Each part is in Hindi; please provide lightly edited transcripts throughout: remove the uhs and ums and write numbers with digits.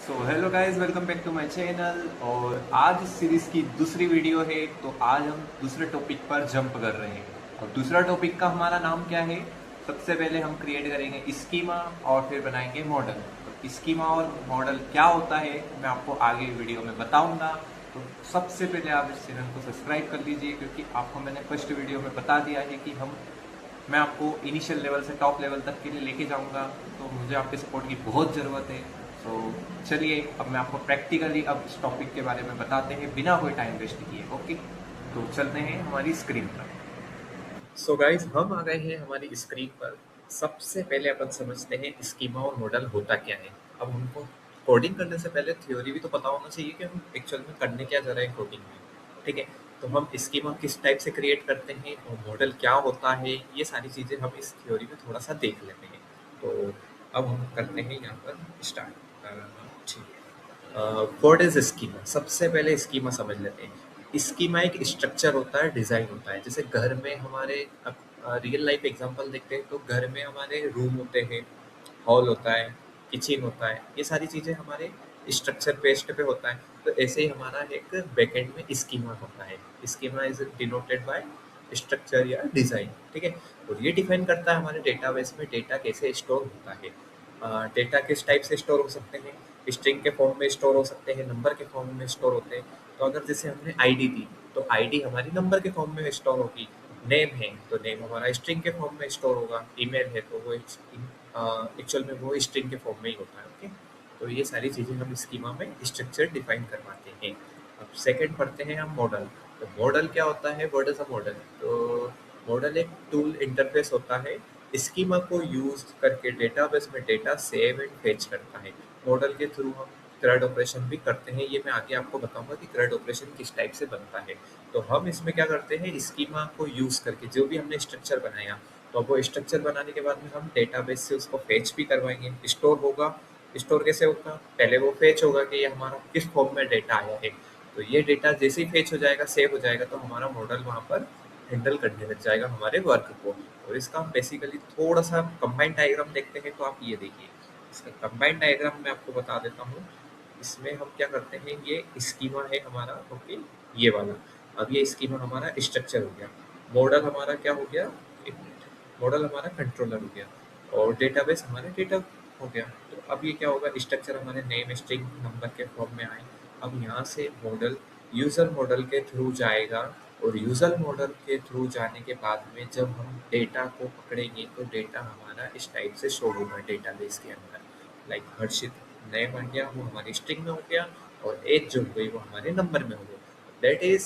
So hello guys, welcome back to my channel. और आज इस सीरीज की दूसरी वीडियो है। तो आज हम दूसरे टॉपिक पर जंप कर रहे हैं। और दूसरा टॉपिक का हमारा नाम क्या है? सबसे पहले हम क्रिएट करेंगे स्कीमा और फिर बनाएंगे मॉडल। तो स्कीमा और मॉडल क्या होता है मैं आपको आगे वीडियो में बताऊंगा। तो सबसे पहले आप इस चैनल को सब्सक्राइब कर लीजिए, क्योंकि आपको मैंने फर्स्ट वीडियो में बता दिया है कि मैं आपको इनिशियल लेवल से टॉप लेवल तक के लिए लेके जाऊंगा। तो मुझे आपके सपोर्ट की बहुत ज़रूरत है। तो चलिए अब मैं आपको प्रैक्टिकली अब इस टॉपिक के बारे में बताते हैं बिना कोई टाइम वेस्ट किए। ओके, तो चलते हैं हमारी स्क्रीन पर। सो गाइज, हम आ गए हैं हमारी स्क्रीन पर। सबसे पहले अपन समझते हैं स्कीमा और मॉडल होता क्या है। अब हमको कोडिंग करने से पहले थ्योरी भी तो पता होना चाहिए कि हम एक्चुअल में करने क्या जा रहे हैं कोडिंग में। ठीक है, तो हम स्कीमा किस टाइप से क्रिएट करते हैं और मॉडल क्या होता है, ये सारी चीज़ें हम इस थ्योरी में थोड़ा सा देख लेते हैं। तो अब हम करते हैं यहाँ पर स्टार्ट। ठीक है, व्हाट इज स्कीमा? सबसे पहले स्कीमा समझ लेते हैं। स्कीमा एक स्ट्रक्चर होता है, डिज़ाइन होता है। जैसे घर में हमारे रियल लाइफ एग्जांपल देखते हैं तो घर में हमारे रूम होते हैं, हॉल होता है, किचन होता है, ये सारी चीज़ें हमारे स्ट्रक्चर बेस्ड पे होता है। तो ऐसे ही हमारा एक बैकएंड में स्कीमा होता है। Schema is denoted by structure या डिज़ाइन। ठीक है, और ये डिफाइन करता है हमारे डेटाबेस में डेटा कैसे स्टोर होता है। डेटा किस टाइप से स्टोर हो सकते हैं? स्ट्रिंग के फॉर्म में स्टोर हो सकते हैं, नंबर के फॉर्म में स्टोर होते हैं। तो अगर जैसे हमने आईडी दी तो आईडी हमारी नंबर के फॉर्म में स्टोर होगी। नेम है तो नेम हमारा स्ट्रिंग के फॉर्म में स्टोर होगा। ईमेल है तो वो एक्चुअल में वो स्ट्रिंग के फॉर्म में ही होता है। ओके, तो ये सारी चीज़ें हम स्कीमा में स्ट्रक्चर डिफाइन करवाते हैं। अब सेकंड पढ़ते हैं हम मॉडल। तो मॉडल क्या होता है? What is a model? तो मॉडल एक टूल इंटरफेस होता है। स्कीमा को यूज करके डेटाबेस में डेटा सेव एंड फेच करता है। मॉडल के थ्रू हम CRUD ऑपरेशन भी करते हैं। ये मैं आगे आपको बताऊंगा कि CRUD ऑपरेशन किस टाइप से बनता है। तो हम इसमें क्या करते हैं, स्कीमा को यूज करके जो भी हमने स्ट्रक्चर बनाया, तो वो स्ट्रक्चर बनाने के बाद में हम डेटाबेस से उसको फेच भी करवाएंगे। स्टोर होगा। स्टोर कैसे होगा? पहले वो फेच होगा कि ये हमारा किस फॉर्म में डेटा आया है। तो ये डेटा जैसे ही फेच हो जाएगा, सेव हो जाएगा, तो हमारा मॉडल वहाँ पर हैंडल करने लग जाएगा हमारे वर्क को। और इसका हम बेसिकली थोड़ा सा कंबाइंड डायग्राम देखते हैं। तो आप ये देखिए, इसका कंबाइंड डायग्राम मैं आपको बता देता हूँ। इसमें हम क्या करते हैं, ये स्कीमा है हमारा। ओके, ये वाला। अब ये स्कीमा हमारा स्ट्रक्चर हो गया। मॉडल हमारा क्या हो गया? एक मिनट, मॉडल हमारा कंट्रोलर हो गया। और डेटाबेस हमारा डेटा हो गया। तो अब ये क्या होगा? स्ट्रक्चर हमारे नेम स्ट्रिंग नंबर के फॉर्म में आए। अब यहाँ से मॉडल यूज़र मॉडल के थ्रू जाएगा। और यूज़र मॉडल के थ्रू जाने के बाद में जब हम डेटा को पकड़ेंगे तो डेटा हमारा इस टाइप से शो होगा डेटाबेस के अंदर। लाइक हर्षित नेम आ गया, वो हमारी स्ट्रिंग में हो गया। और एज जो हो गई वो हमारे नंबर में हो गया। दैट इज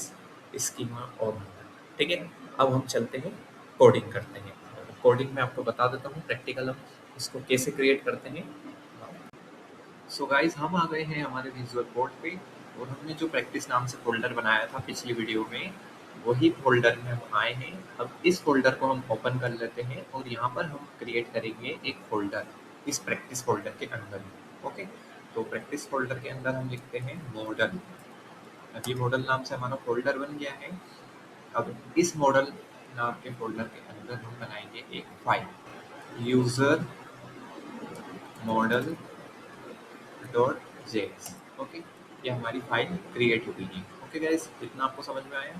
स्कीमा और मॉडल। ठीक है, अब हम चलते हैं कोडिंग करते हैं। कोडिंग में आपको बता देता हूँ प्रैक्टिकल हम इसको कैसे क्रिएट करते हैं। सो गाइज, हम आ गए हैं हमारे विजुअल बोर्ड पे। और हमने जो प्रैक्टिस नाम से फोल्डर बनाया था पिछली वीडियो में, वही फोल्डर में हम आए हैं। अब इस फोल्डर को हम ओपन कर लेते हैं और यहाँ पर हम क्रिएट करेंगे एक फोल्डर इस प्रैक्टिस फोल्डर के अंदर। ओके, तो प्रैक्टिस फोल्डर के अंदर हम लिखते हैं मॉडल। अब ये मॉडल नाम से हमारा फोल्डर बन गया है। अब इस मॉडल नाम के फोल्डर के अंदर हम बनाएंगे एक file, user model dot JX. Okay, ये हमारी फाइल क्रिएट हो गई है। ओके गाइस, इतना आपको समझ में आया?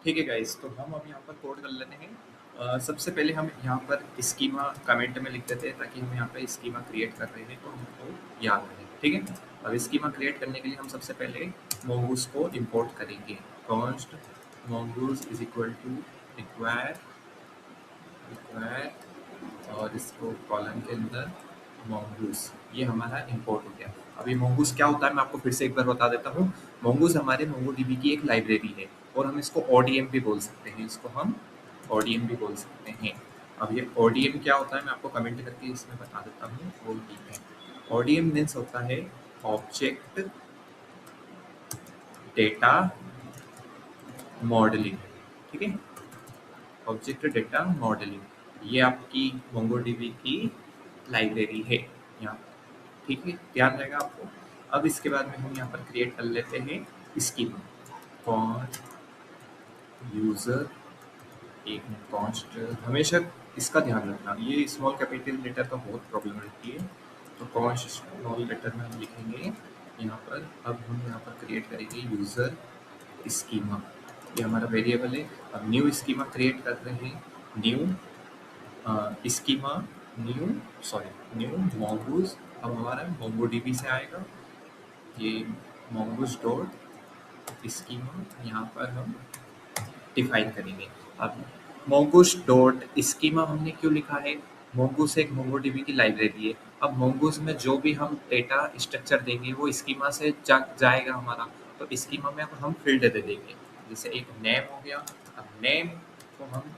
ठीक है गाइस, तो हम अब यहाँ पर कोड कर लेते हैं। सबसे पहले हम यहाँ पर स्कीमा कमेंट में लिख देते हैं, ताकि हम यहाँ पे स्कीमा क्रिएट कर रहे हैं तो हमको याद रहे। ठीक है, अब स्कीमा क्रिएट करने के लिए हम सबसे पहले mongoose को इंपोर्ट करेंगे। Const mongoose is equal to require require और इसको कॉलम के अंदर mongoose, ये हमारा इंपोर्ट हो गया। अब ये mongoose क्या होता है मैं आपको फिर से एक बार बता देता हूँ। mongoose हमारे MongoDB की एक लाइब्रेरी है और हम इसको ODM भी बोल सकते हैं। इसको हम ODM भी बोल सकते हैं। अब ये ODM क्या होता है मैं आपको कमेंट करके इसमें बता देता हूँ। ODM मीन्स होता है ऑब्जेक्ट डेटा मॉडलिंग। ठीक है, ऑब्जेक्ट डेटा मॉडलिंग, ये आपकी MongoDB की लाइब्रेरी है यहाँ। ठीक है, ध्यान रहेगा आपको। अब इसके बाद में हम यहाँ पर क्रिएट कर लेते हैं स्कीमा। कॉन्स्ट यूजर, एक कॉन्स्ट, हमेशा इसका ध्यान रखना, ये स्मॉल कैपिटल लेटर का बहुत प्रॉब्लम रहती है। तो कॉन्स्ट स्मॉल लेटर में हम लिखेंगे यहाँ पर। अब हम यहाँ पर क्रिएट करेंगे यूज़र स्कीमा, ये हमारा वेरिएबल है। अब न्यू स्कीमा क्रिएट कर रहे हैं, न्यू स्कीमा, न्यू mongoose। अब हमारा MongoDB से आएगा ये mongoose डॉट स्कीमा, यहाँ पर हम डिफाइन करेंगे। अब mongoose डॉट स्कीमा हमने क्यों लिखा है? mongoose एक MongoDB की लाइब्रेरी है। अब mongoose में जो भी हम डेटा स्ट्रक्चर देंगे वो स्कीमा से जाएगा हमारा, तो स्कीमा में अब हम फील्ड दे देंगे। जैसे एक नेम हो गया, अब नेम को हम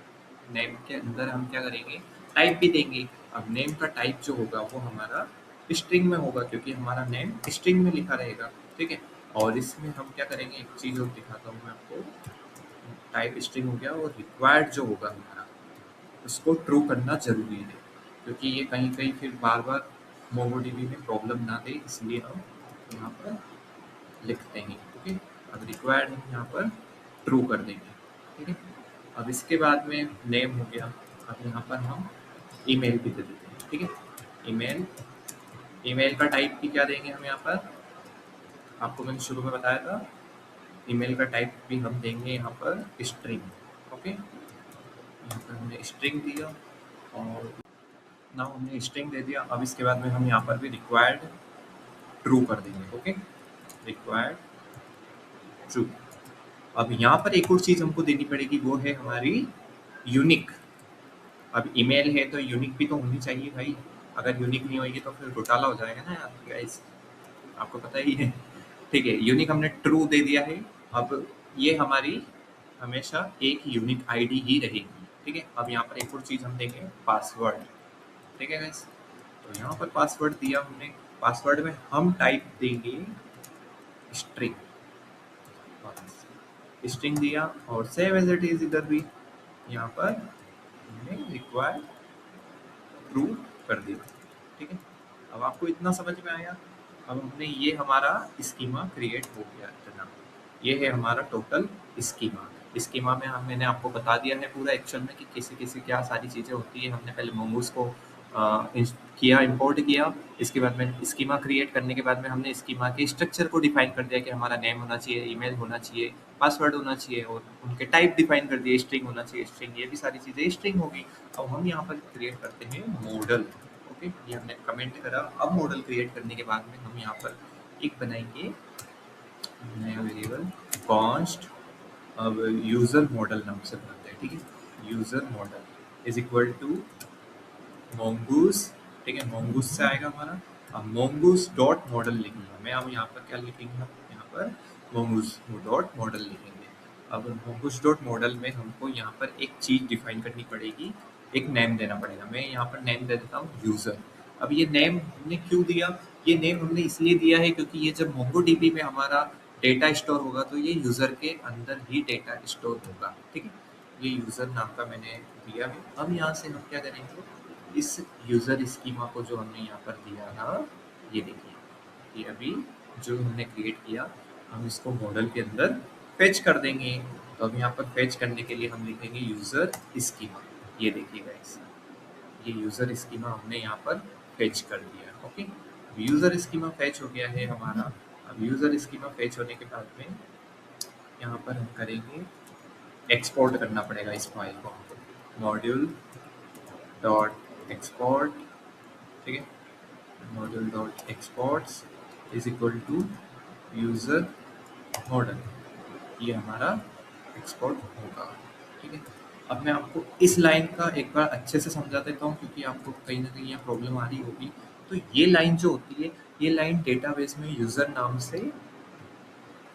नेम के अंदर हम क्या करेंगे, टाइप भी देंगे। अब नेम का टाइप जो होगा वो हमारा स्ट्रिंग में होगा, क्योंकि हमारा नेम स्ट्रिंग में लिखा रहेगा, ठीक है। और इसमें हम क्या करेंगे, एक चीज़ और दिखाता हूँ मैं आपको। टाइप स्ट्रिंग हो गया, और रिक्वायर्ड जो होगा हमारा उसको ट्रू करना जरूरी है, क्योंकि ये कहीं कहीं फिर बार बार MongoDB में प्रॉब्लम ना दे, इसलिए हम यहाँ पर लिखते हैं, ठीक है। अब रिक्वायर्ड हम यहाँ पर ट्रू कर देंगे, ठीक है। अब इसके बाद में नेम हो गया। अब यहाँ पर हम ईमेल भी दे देते हैं, ठीक है। ईमेल, ईमेल का टाइप भी क्या देंगे हम यहाँ पर, आपको मैंने शुरू में बताया था। ईमेल का टाइप भी हम देंगे यहाँ पर स्ट्रिंग, ओके। यहाँ पर हमने स्ट्रिंग दिया, और ना हमने स्ट्रिंग दे दिया। अब इसके बाद में हम यहाँ पर भी रिक्वायर्ड ट्रू कर देंगे, ओके, रिक्वायर्ड ट्रू। अब यहाँ पर एक और चीज़ हमको देनी पड़ेगी, वो है हमारी यूनिक। अब ईमेल है तो यूनिक भी तो होनी चाहिए भाई, अगर यूनिक नहीं होगी तो फिर घोटाला हो जाएगा ना यार गाइस, आपको पता ही है, ठीक है। यूनिक हमने ट्रू दे दिया है। अब ये हमारी हमेशा एक यूनिक आईडी ही रहेगी, ठीक है। अब यहाँ पर एक और चीज़ हम देंगे, पासवर्ड, ठीक है गाइस। तो यहाँ पर पासवर्ड दिया हमने, पासवर्ड में हम टाइप देंगे स्ट्रिंग, स्ट्रिंग दिया, और सेव एज इट इज इधर भी यहाँ पर हमने रिक्वायर्ड ट्रू कर दिया, ठीक है। अब आपको इतना समझ में आया। अब हमने ये हमारा स्कीमा क्रिएट हो गया इतना, ये है हमारा टोटल स्कीमा। स्कीमा में मैंने आपको बता दिया है पूरा एक्चुअल में कि किसी किसी क्या सारी चीज़ें होती है। हमने पहले mongoose को किया, इंपोर्ट किया। इसके बाद में स्कीमा क्रिएट करने के बाद में हमने स्कीमा के स्ट्रक्चर को डिफाइन कर दिया कि हमारा नेम होना चाहिए, ईमेल होना चाहिए, पासवर्ड होना चाहिए, और उनके टाइप डिफाइन कर दिए, स्ट्रिंग होना चाहिए, स्ट्रिंग, ये भी सारी चीज़ें स्ट्रिंग होगी। अब हम यहाँ पर क्रिएट करते हैं मॉडल, ओके, ये हमने कमेंट करा। अब मॉडल क्रिएट करने के बाद में हम यहाँ पर एक बनाएंगे नया वेरिएबल कॉन्स्ट, अब यूज़र मॉडल नाम से बनाते हैं, ठीक है। User model is equal to mongoose, ठीक है, mongoose से आएगा हमारा। अब mongoose डॉट मॉडल लिखूंगा मैं, अब यहाँ पर क्या लिखेंगे, हम यहाँ पर mongoose डॉट मॉडल लिखेंगे। अब mongoose डॉट मॉडल में हमको यहाँ पर एक चीज़ डिफाइन करनी पड़ेगी, एक नेम देना पड़ेगा। मैं यहाँ पर नेम दे देता हूँ यूज़र। अब ये नेम हमने क्यों दिया, ये नेम हमने इसलिए दिया है क्योंकि ये जब MongoDB में हमारा डेटा स्टोर होगा तो ये यूज़र के अंदर ही डेटा स्टोर होगा, ठीक है। ये यूज़र नाम का मैंने दिया है। अब यहाँ से हम क्या करेंगे, इस यूज़र स्कीमा को जो हमने यहाँ पर दिया था, ये देखिए, ये अभी जो हमने क्रिएट किया, हम इसको मॉडल के अंदर फेच कर देंगे। तो अब यहाँ पर फेच करने के लिए हम लिखेंगे यूज़र स्कीमा, ये देखिए गाइस, ये यूज़र स्कीमा हमने यहाँ पर फेच कर दिया, ओके। यूज़र स्कीमा फेच हो गया है हमारा। अब यूज़र स्कीमा फेच होने के बाद में यहाँ पर हम करेंगे, एक्सपोर्ट करना पड़ेगा इस फाइल को, मॉड्यूल डॉट एक्सपोर्ट, ठीक है, module dot exports is equal to user model, ये हमारा एक्सपोर्ट होगा, ठीक है। अब मैं आपको इस लाइन का एक बार अच्छे से समझा देता हूँ, क्योंकि आपको कहीं ना कहीं यहाँ प्रॉब्लम आ रही होगी। तो ये लाइन जो होती है, ये लाइन डेटाबेस में यूज़र नाम से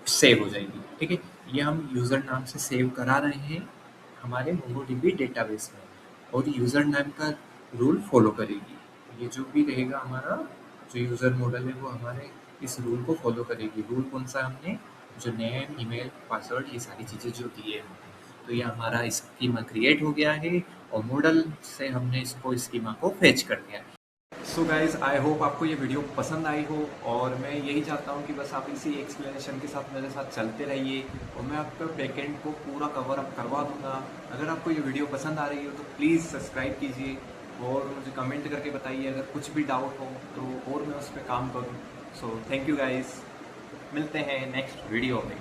सेव हो जाएगी, ठीक है। ये हम यूज़र नाम से सेव करा रहे हैं हमारे MongoDB डेटाबेस में, और यूज़र नेम का रूल फॉलो करेगी। ये जो भी रहेगा हमारा जो यूज़र मॉडल है वो हमारे इस रूल को फॉलो करेगी। रूल कौन सा, हमने जो नेम, ईमेल, पासवर्ड, ये सारी चीज़ें जो दी है, तो ये हमारा स्कीमा क्रिएट हो गया है, और मॉडल से हमने इसको स्कीमा को फेच कर दिया। सो गाइज, आई होप आपको ये वीडियो पसंद आई हो, और मैं यही चाहता हूँ कि बस आप इसी एक्सप्लेनेशन के साथ मेरे साथ चलते रहिए, और मैं आपका बैकएंड को पूरा कवर अप करवा दूँगा। अगर आपको ये वीडियो पसंद आ रही हो तो प्लीज़ सब्सक्राइब कीजिए, और मुझे कमेंट करके बताइए अगर कुछ भी डाउट हो तो और मैं उस पर काम करूँ। सो थैंक यू गाइस, मिलते हैं नेक्स्ट वीडियो में।